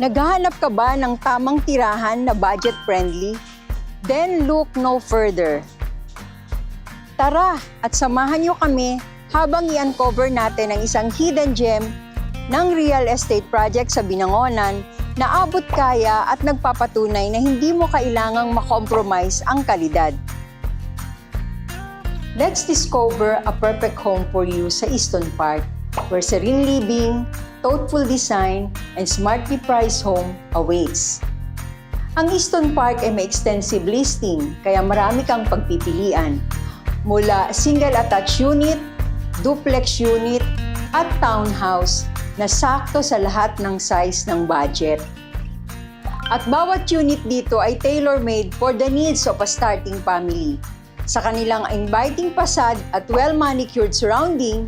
Naghahanap ka ba ng tamang tirahan na budget-friendly? Then look no further. Tara at samahan niyo kami habang i-uncover natin ang isang hidden gem ng real estate project sa Binangonan na abot kaya at nagpapatunay na hindi mo kailangang makompromise ang kalidad. Let's discover a perfect home for you sa Easton Park, where serene living, thoughtful design, and smartly priced home awaits. Ang Easton Park ay may extensive listing, kaya marami kang pagpipilian. Mula single attached unit, duplex unit, at townhouse na sakto sa lahat ng size ng budget. At bawat unit dito ay tailor-made for the needs of a starting family. Sa kanilang inviting facade at well-manicured surrounding,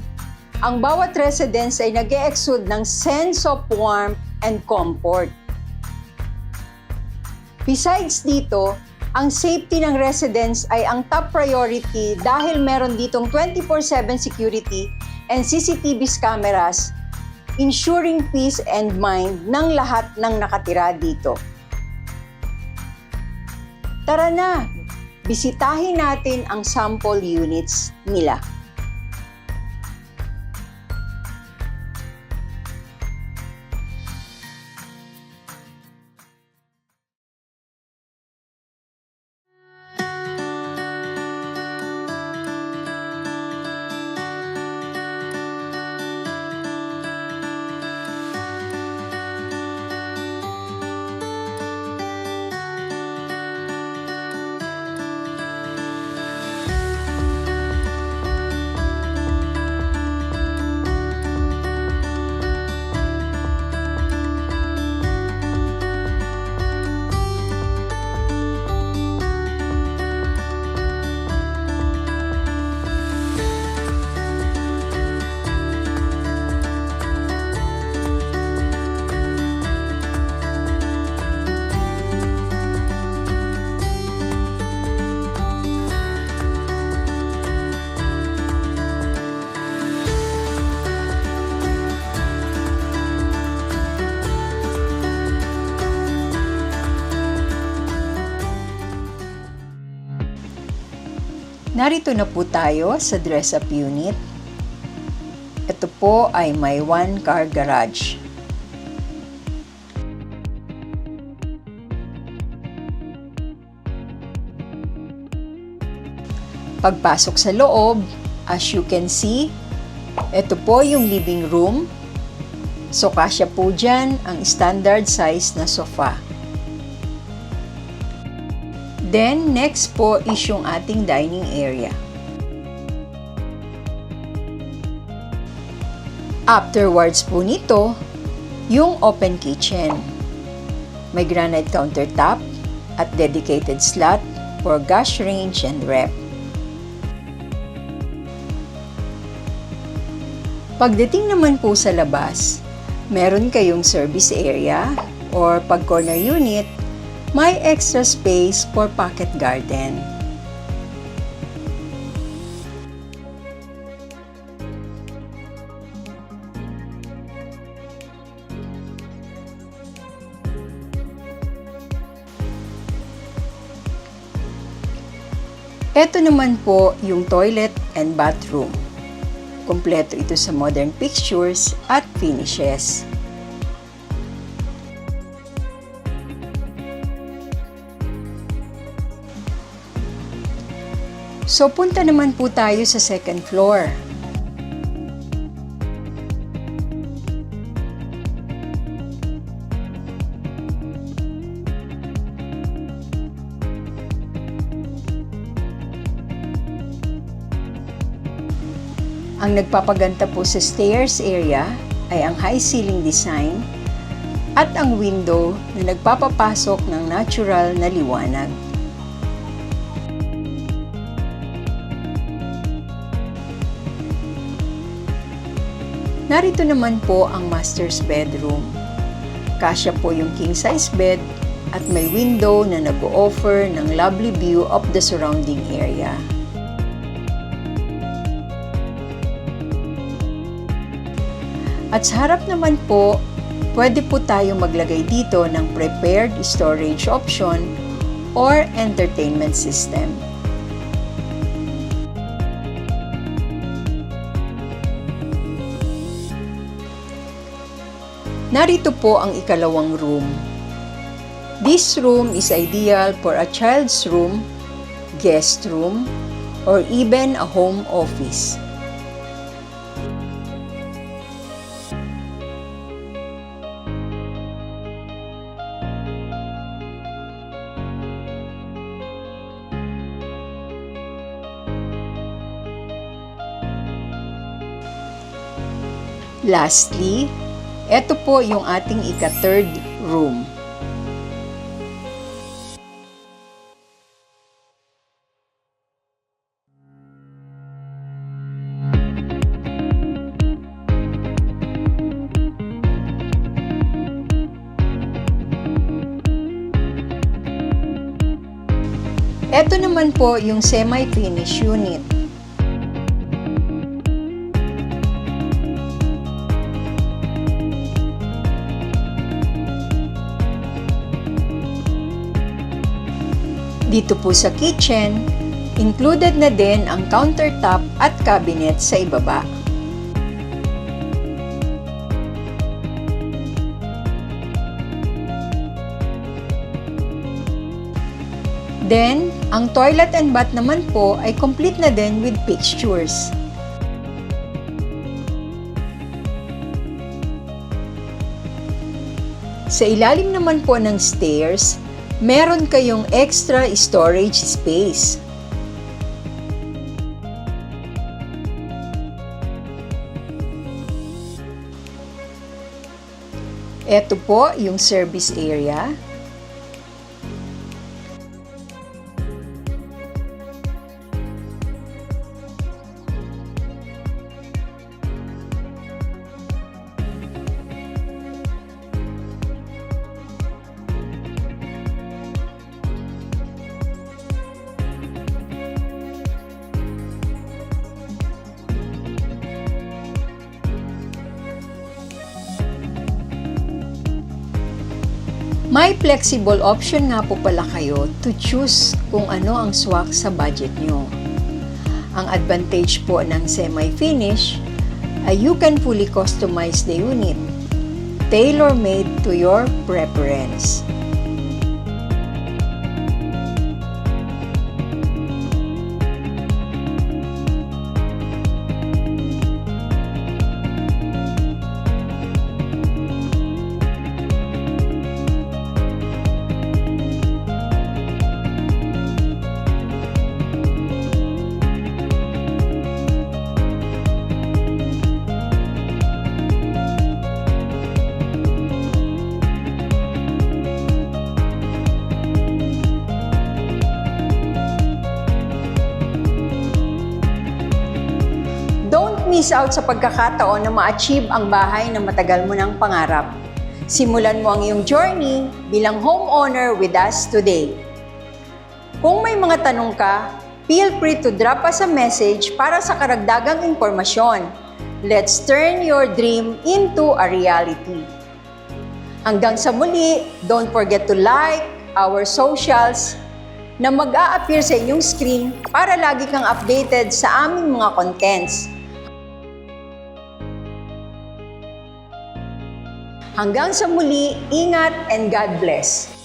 ang bawat residence ay nag-e-exude ng sense of warmth and comfort. Besides dito, ang safety ng residents ay ang top priority dahil meron ditong 24/7 security and CCTV cameras, ensuring peace and mind ng lahat ng nakatira dito. Tara na, bisitahin natin ang sample units nila. Narito na po tayo sa dress-up unit. Ito po ay may one-car garage. Pagpasok sa loob, as you can see, ito po yung living room. So, kasya po dyan ang standard size na sofa. Then, next po is yung ating dining area. Afterwards po nito, yung open kitchen. May granite countertop at dedicated slot for gas range and ref. Pagdating naman po sa labas, meron kayong service area or pag corner unit, may extra space for pocket garden. Ito naman po yung toilet and bathroom. Kompleto ito sa modern fixtures at finishes. So, punta naman po tayo sa second floor. Ang nagpapaganda po sa stairs area ay ang high ceiling design at ang window na nagpapapasok ng natural na liwanag. Narito naman po ang master's bedroom. Kasya po yung king-size bed at may window na nag-o-offer ng lovely view of the surrounding area. At sa harap naman po pwede po tayo maglagay dito ng prepared storage option or entertainment system. Narito po ang ikalawang room. This room is ideal for a child's room, guest room, or even a home office. Lastly, ito po yung ating ika-third room. Ito naman po yung semi-finished unit. Dito po sa kitchen, included na din ang countertop at cabinet sa ibaba. Then, ang toilet and bath naman po ay complete na din with fixtures. Sa ilalim naman po ng stairs, meron kayong extra storage space. Ito po yung service area. May flexible option nga po pala kayo to choose kung ano ang swak sa budget nyo. Ang advantage po ng semi-finish ay you can fully customize the unit, tailor-made to your preference. Miss out sa pagkakataon na ma-achieve ang bahay na matagal mo ng pangarap. Simulan mo ang iyong journey bilang homeowner with us today. Kung may mga tanong ka, feel free to drop us a message para sa karagdagang impormasyon. Let's turn your dream into a reality. Hanggang sa muli, don't forget to like our socials na mag-a-appear sa inyong screen para lagi kang updated sa aming mga contents. Hanggang sa muli, ingat and God bless!